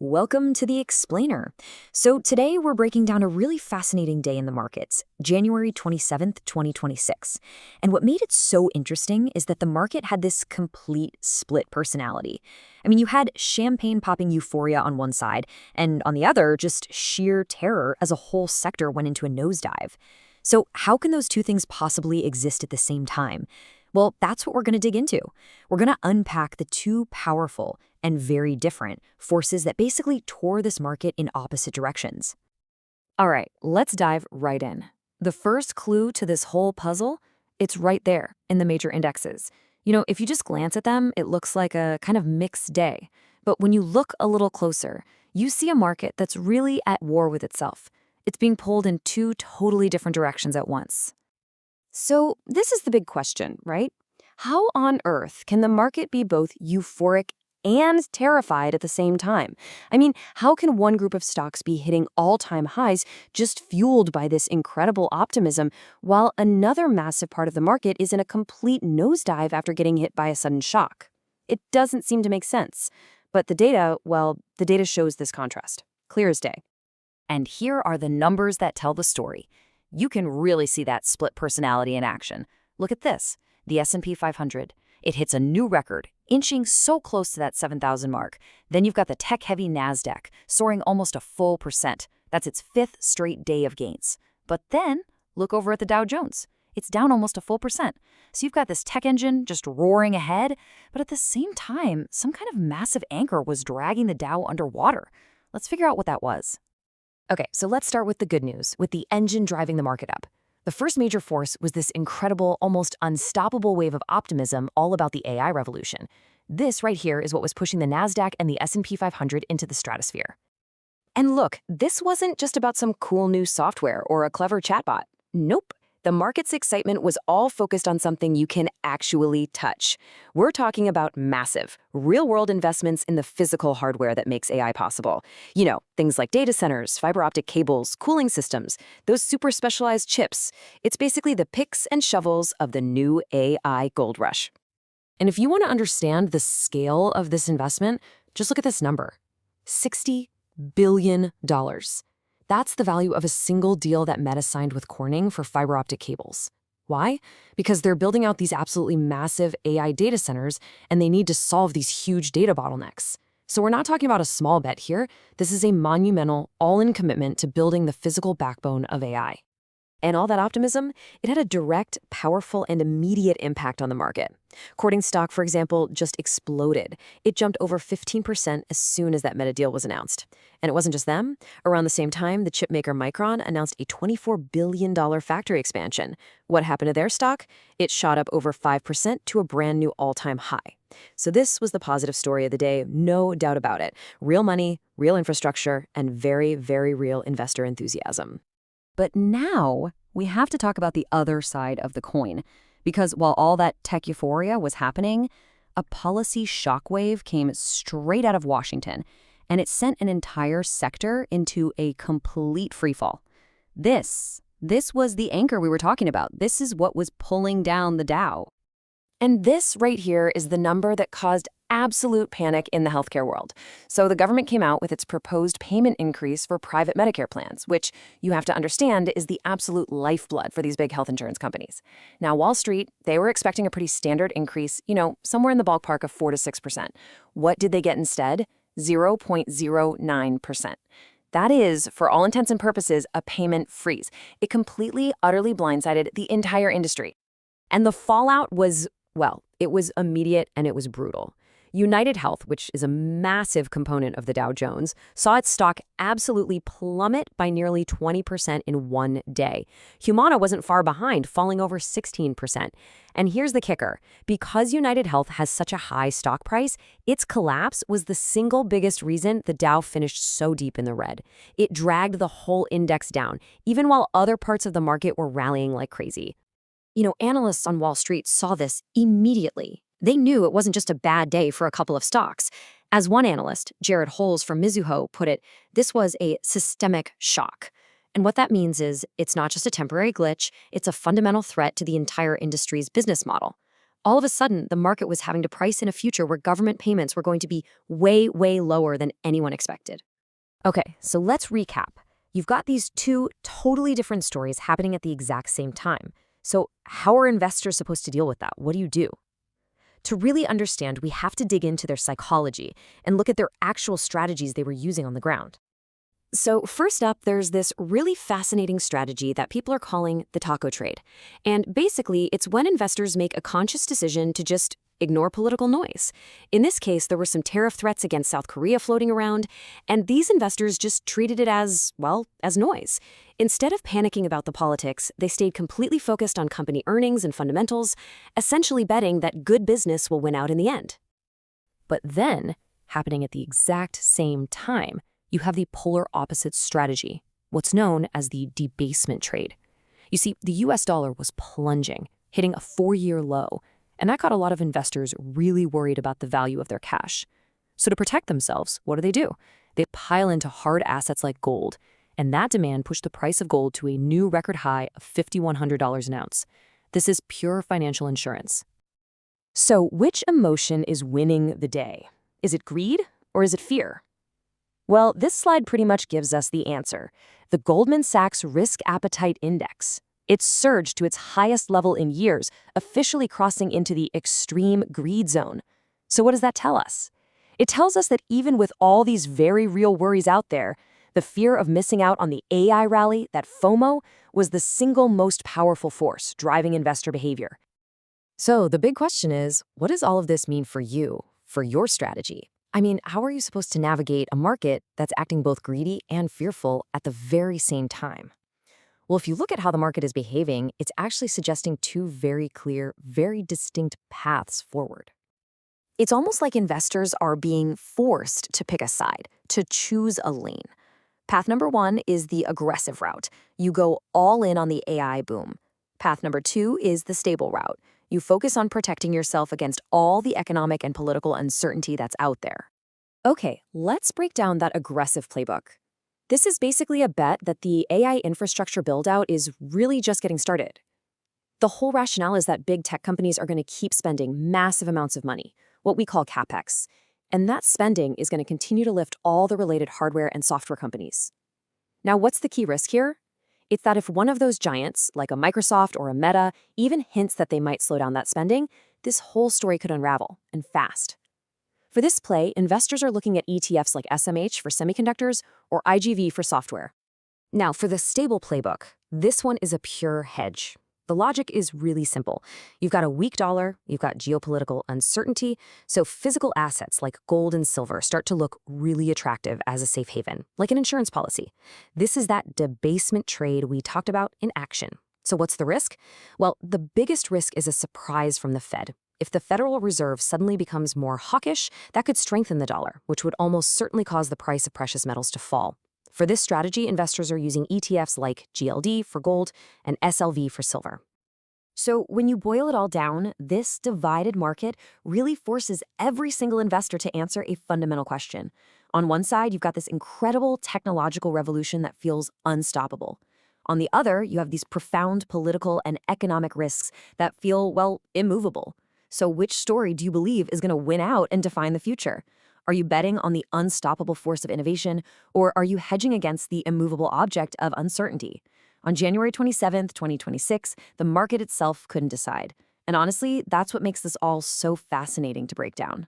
Welcome to the Explainer. So, today we're breaking down a really fascinating day in the markets, January 27th, 2026. And what made it so interesting is that the market had this complete split personality. I mean, you had champagne popping euphoria on one side, and on the other, just sheer terror as a whole sector went into a nosedive. So, how can those two things possibly exist at the same time? Well, that's what we're going to dig into. We're going to unpack the two powerful and very different forces that basically tore this market in opposite directions. All right, let's dive right in. The first clue to this whole puzzle, it's right there in the major indexes. If you just glance at them, it looks like a kind of mixed day. But when you look a little closer, you see a market that's really at war with itself. It's being pulled in two totally different directions at once. So this is the big question, right? How on earth can the market be both euphoric and terrified at the same time? I mean, how can one group of stocks be hitting all-time highs just fueled by this incredible optimism, while another massive part of the market is in a complete nosedive after getting hit by a sudden shock? It doesn't seem to make sense. But the data shows this contrast, clear as day. And here are the numbers that tell the story. You can really see that split personality in action. Look at this, the S&P 500. It hits a new record, inching so close to that 7,000 mark. Then you've got the tech-heavy NASDAQ, soaring almost a full percent. That's its fifth straight day of gains. But then, look over at the Dow Jones. It's down almost a full percent. So you've got this tech engine just roaring ahead, but at the same time, some kind of massive anchor was dragging the Dow underwater. Let's figure out what that was. Okay, so let's start with the good news, with the engine driving the market up. The first major force was this incredible, almost unstoppable wave of optimism all about the AI revolution. This right here is what was pushing the NASDAQ and the S&P 500 into the stratosphere. And look, this wasn't just about some cool new software or a clever chatbot. Nope. The market's excitement was all focused on something you can actually touch. We're talking about massive, real-world investments in the physical hardware that makes AI possible. Things like data centers, fiber optic cables, cooling systems, those super specialized chips. It's basically the picks and shovels of the new AI gold rush. And if you want to understand the scale of this investment, just look at this number, $60 billion. That's the value of a single deal that Meta signed with Corning for fiber optic cables. Why? Because they're building out these absolutely massive AI data centers, and they need to solve these huge data bottlenecks. So we're not talking about a small bet here. This is a monumental, all-in commitment to building the physical backbone of AI. And all that optimism, it had a direct, powerful, and immediate impact on the market. Corning stock, for example, just exploded. It jumped over 15% as soon as that Meta deal was announced. And it wasn't just them. Around the same time, the chipmaker Micron announced a $24 billion factory expansion. What happened to their stock? It shot up over 5% to a brand new all-time high. So this was the positive story of the day, no doubt about it. Real money, real infrastructure, and very, very real investor enthusiasm. But now we have to talk about the other side of the coin, because while all that tech euphoria was happening, a policy shockwave came straight out of Washington, and it sent an entire sector into a complete freefall. This was the anchor we were talking about. This is what was pulling down the Dow. And this right here is the number that caused absolute panic in the healthcare world. So the government came out with its proposed payment increase for private Medicare plans, which you have to understand is the absolute lifeblood for these big health insurance companies. Now, Wall Street, they were expecting a pretty standard increase, somewhere in the ballpark of 4 to 6%. What did they get instead? 0.09%. That is, for all intents and purposes, a payment freeze. It completely, utterly blindsided the entire industry. And the fallout was, it was immediate and it was brutal. UnitedHealth, which is a massive component of the Dow Jones, saw its stock absolutely plummet by nearly 20% in one day. Humana wasn't far behind, falling over 16%. And here's the kicker. Because UnitedHealth has such a high stock price, its collapse was the single biggest reason the Dow finished so deep in the red. It dragged the whole index down, even while other parts of the market were rallying like crazy. Analysts on Wall Street saw this immediately. They knew it wasn't just a bad day for a couple of stocks. As one analyst, Jared Holes from Mizuho, put it, this was a systemic shock. And what that means is it's not just a temporary glitch, it's a fundamental threat to the entire industry's business model. All of a sudden, the market was having to price in a future where government payments were going to be way, way lower than anyone expected. Okay, so let's recap. You've got these two totally different stories happening at the exact same time. So how are investors supposed to deal with that? What do you do? To really understand, we have to dig into their psychology and look at their actual strategies they were using on the ground. So first up, there's this really fascinating strategy that people are calling the taco trade. And basically, it's when investors make a conscious decision to just ignore political noise. In this case, there were some tariff threats against South Korea floating around, and these investors just treated it as, well, as noise. Instead of panicking about the politics, they stayed completely focused on company earnings and fundamentals, essentially betting that good business will win out in the end. But then, happening at the exact same time, you have the polar opposite strategy, what's known as the debasement trade. You see, the US dollar was plunging, hitting a 4-year low, and that got a lot of investors really worried about the value of their cash. So to protect themselves, what do? They pile into hard assets like gold, and that demand pushed the price of gold to a new record high of $5,100 an ounce. This is pure financial insurance. So which emotion is winning the day? Is it greed or is it fear? Well, this slide pretty much gives us the answer. The Goldman Sachs Risk Appetite Index. It surged to its highest level in years, officially crossing into the extreme greed zone. So what does that tell us? It tells us that even with all these very real worries out there, the fear of missing out on the AI rally, that FOMO, was the single most powerful force driving investor behavior. So the big question is, what does all of this mean for you, for your strategy? I mean, how are you supposed to navigate a market that's acting both greedy and fearful at the very same time? Well, if you look at how the market is behaving, it's actually suggesting two very clear, very distinct paths forward. It's almost like investors are being forced to pick a side, to choose a lane. Path number one is the aggressive route. You go all in on the AI boom. Path number two is the stable route. You focus on protecting yourself against all the economic and political uncertainty that's out there. Okay, let's break down that aggressive playbook. This is basically a bet that the AI infrastructure build-out is really just getting started. The whole rationale is that big tech companies are going to keep spending massive amounts of money, what we call CapEx, and that spending is going to continue to lift all the related hardware and software companies. Now, what's the key risk here? It's that if one of those giants, like a Microsoft or a Meta, even hints that they might slow down that spending, this whole story could unravel, and fast. For this play, investors are looking at ETFs like SMH for semiconductors or IGV for software. Now, for the stable playbook, this one is a pure hedge. The logic is really simple. You've got a weak dollar, you've got geopolitical uncertainty, so physical assets like gold and silver start to look really attractive as a safe haven, like an insurance policy. This is that debasement trade we talked about in action. So what's the risk? Well, the biggest risk is a surprise from the Fed. If the Federal Reserve suddenly becomes more hawkish, that could strengthen the dollar, which would almost certainly cause the price of precious metals to fall. For this strategy, investors are using ETFs like GLD for gold and SLV for silver. So when you boil it all down, this divided market really forces every single investor to answer a fundamental question. On one side, you've got this incredible technological revolution that feels unstoppable. On the other, you have these profound political and economic risks that feel, well, immovable. So which story do you believe is going to win out and define the future? Are you betting on the unstoppable force of innovation, or are you hedging against the immovable object of uncertainty? On January 27th, 2026, the market itself couldn't decide. And honestly, that's what makes this all so fascinating to break down.